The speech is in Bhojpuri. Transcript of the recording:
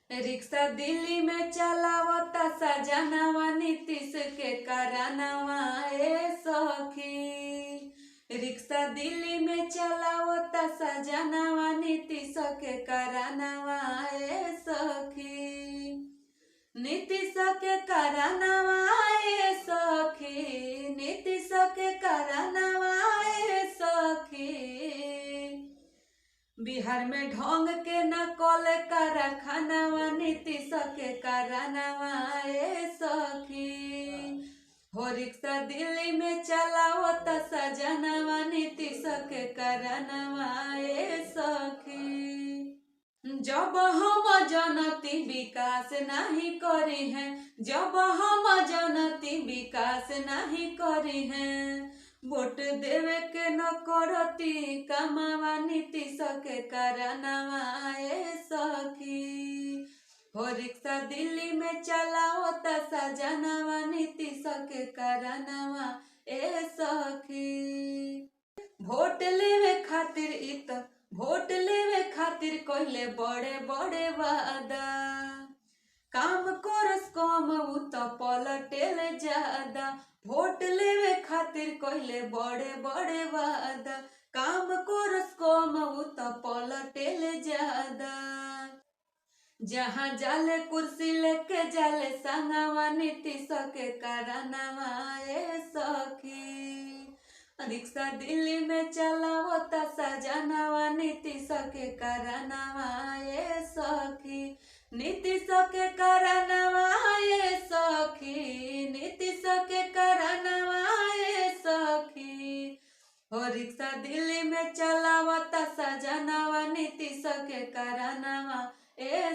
रिक्शा दिल्ली में चलावता सजनवा नीतीश के करानवा ए सखी। रिक्शा दिल्ली में चलावता सजनवा नीतीश के करानवा ए सखी। नीतीश के करानवा ए सखी। नीतीश के करानवा ए सखी। बिहार में ढोंग के नकल कारखानवा नीतीश के करानवा ए सखी। हो रिक्शा दिल्ली में चलावता सजनवा नीतीश के करानवा ए सखी। जब हम जनती विकास नहीं करी हैं, जब हम जनती विकास नहीं करी हैं, वोट देवे के न करती कमावा नीतीश के करानवा ए सखी। हो रिक्शा दिल्ली में चलावता सजनवा नीतीश के करानवा ए सखी। वोट लेवे खातिर कहले बड़े बड़े वादा, काम करस कम उ तो पलटेल ज्यादा। वोट लेवे खातिर कहले बड़े बड़े वादा, काम करस कम उ तो पलटेल ज्यादा। जहाँ जाले कुर्सी लेके जाले संगवा नीतीश के करानवा ए सखी। रिक्शा दिल्ली में चलावता सजनवा नीतीश के करानवा ए सखी। नीतीश के करानवा ए सखी। नीतीश के करानवा ए सखी। हो रिक्शा दिल्ली में चलावता सजनवा नीतीश के करानवा ए